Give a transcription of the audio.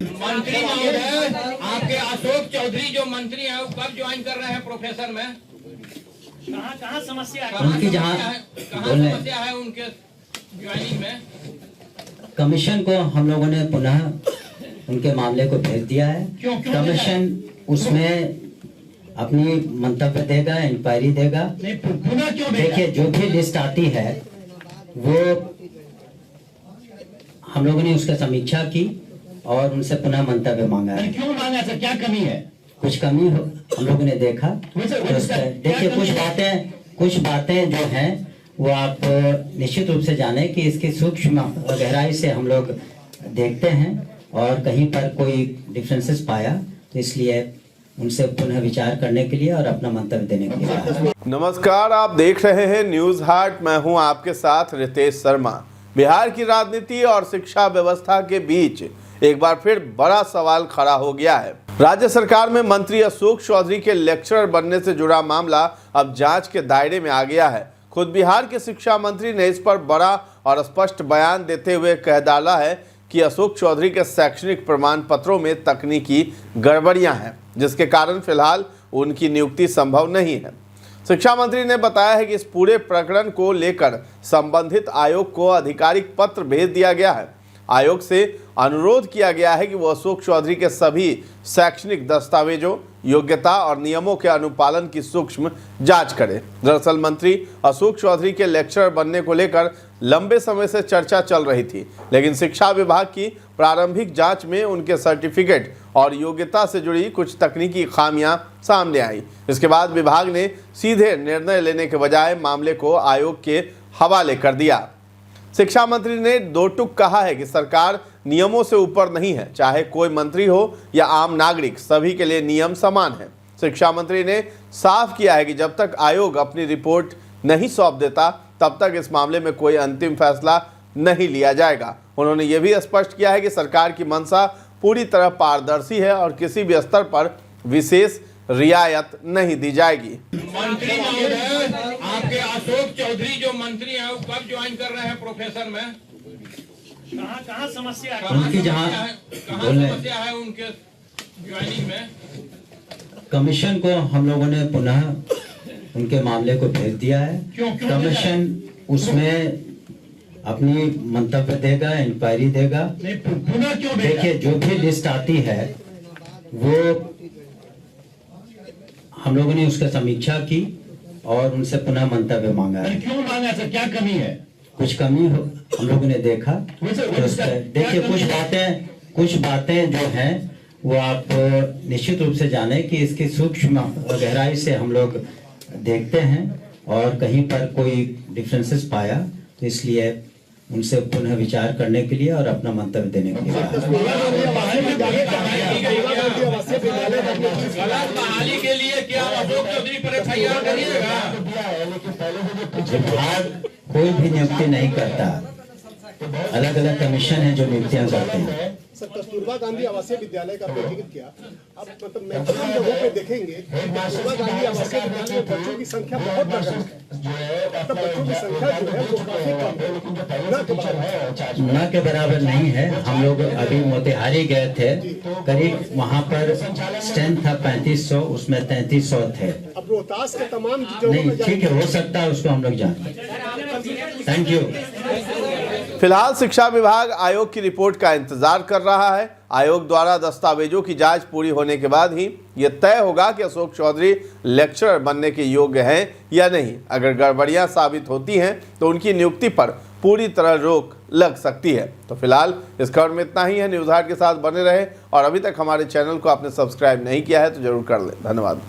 मंत्री महोदय, आपके अशोक चौधरी जो मंत्री हैं वो कब ज्वाइन कर रहे हैं प्रोफेसर में? कहाँ समस्या है? उनकी जहाँ समस्या है उनके ज्वाइनिंग में? कमीशन को हम लोगों ने पुनः उनके मामले को भेज दिया है। कमीशन उसमें अपनी मंतव्य देगा, इंक्वायरी देगा। देखिए, जो भी लिस्ट आती है वो हम लोगों ने उसका समीक्षा की और उनसे पुनः मंतव्य मांगा है। क्यों मांगा सर? क्या कमी है? कुछ कमी हम लोगों ने देखा। देखिए, कुछ बातें जो हैं वो आप निश्चित रूप से जाने कि इसकी सूक्ष्म गहराई से हम लोग देखते हैं और कहीं पर कोई डिफरेंसेस पाया तो इसलिए उनसे पुनः विचार करने के लिए और अपना मंतव्य देने के लिए। नमस्कार, आप देख रहे हैं न्यूज हाट। मैं हूं आपके साथ रितेश शर्मा। बिहार की राजनीति और शिक्षा व्यवस्था के बीच एक बार फिर बड़ा सवाल खड़ा हो गया है। राज्य सरकार में मंत्री अशोक चौधरी के लेक्चरर बनने से जुड़ा मामला अब जांच के दायरे में आ गया है। खुद बिहार के शिक्षा मंत्री ने इस पर बड़ा और स्पष्ट बयान देते हुए कह डाला है कि अशोक चौधरी के शैक्षणिक प्रमाण पत्रों में तकनीकी गड़बड़ियां हैं, जिसके कारण फिलहाल उनकी नियुक्ति संभव नहीं है। शिक्षा मंत्री ने बताया है कि इस पूरे प्रकरण को लेकर संबंधित आयोग को आधिकारिक पत्र भेज दिया गया है। आयोग से अनुरोध किया गया है कि वो अशोक चौधरी के सभी शैक्षणिक दस्तावेजों, योग्यता और नियमों के अनुपालन की सूक्ष्म जांच करे। दरअसल मंत्री अशोक चौधरी के लेक्चरर बनने को लेकर लंबे समय से चर्चा चल रही थी, लेकिन शिक्षा विभाग की प्रारंभिक जांच में उनके सर्टिफिकेट और योग्यता से जुड़ी कुछ तकनीकी खामियां सामने आई। इसके बाद विभाग ने सीधे निर्णय लेने के बजाय मामले को आयोग के हवाले कर दिया। शिक्षा मंत्री ने दो टूक कहा है कि सरकार नियमों से ऊपर नहीं है, चाहे कोई मंत्री हो या आम नागरिक, सभी के लिए नियम समान है। शिक्षा मंत्री ने साफ किया है कि जब तक आयोग अपनी रिपोर्ट नहीं सौंप देता तब तक इस मामले में कोई अंतिम फैसला नहीं लिया जाएगा। उन्होंने ये भी स्पष्ट किया है कि सरकार की मंशा पूरी तरह पारदर्शी है और किसी भी स्तर पर विशेष रियायत नहीं दी जाएगी। मंत्री महोदय, आपके अशोक चौधरी जो मंत्री हैं वो कब ज्वाइन कर रहे हैं प्रोफेसर में? कहाँ समस्या है? उनकी जहाँ समस्या है उनके ज्वाइनिंग में? कमीशन को हम लोगों ने पुनः उनके मामले को भेज दिया है। कमीशन उसमें अपनी मंतव्य देगा, इंक्वायरी देगा। देखिए, जो भी लिस्ट आती है वो हम लोगों ने उसका समीक्षा की और उनसे पुनः मंतव्य मांगा है। क्यों मांगा सर? क्या कमी है? कुछ कमी हम लोगों ने देखा। देखिए, कुछ बातें जो हैं वो आप निश्चित रूप से जाने कि इसकी सूक्ष्म गहराई से हम लोग देखते हैं और कहीं पर कोई डिफरेंसेस पाया तो इसलिए उनसे पुनः विचार करने के लिए और अपना मंतव्य देने के लिए। बहाली के लिए क्या अशोक चौधरी पर एफआईआर करिएगा? विभाग कोई भी नियुक्ति नहीं करता, अलग अलग कमीशन है जो नियुक्तियां करते हैं। सर, कस्तूरबा गांधी आवासीय विद्यालय का आपने जिक्र किया। अब मतलब मैक्सिमम जगहों पे देखेंगे कस्तूरबा गांधी आवासीय विद्यालय में बच्चों की संख्या बहुत बढ़ रही है। मतलब बच्चों की संख्या जो है वो काफी कम है, न के बराबर नहीं है। हम लोग अभी मोतिहारी गए थे, करीब वहाँ पर स्ट्रेंथ था 3500, उसमें 3300 थे। अब रोहतास के तमाम जगहों नहीं, में ठीक है, हो सकता है, उसको हम लोग जानें। Thank you. फिलहाल शिक्षा विभाग आयोग की रिपोर्ट का इंतजार कर रहा है। आयोग द्वारा दस्तावेजों की जांच पूरी होने के बाद ही यह तय होगा कि अशोक चौधरी लेक्चरर बनने के योग्य हैं या नहीं। अगर गड़बड़ियां साबित होती हैं तो उनकी नियुक्ति पर पूरी तरह रोक लग सकती है। तो फिलहाल इस खबर में इतना ही है। न्यूज हाट के साथ बने रहे और अभी तक हमारे चैनल को आपने सब्सक्राइब नहीं किया है तो जरूर कर लें। धन्यवाद।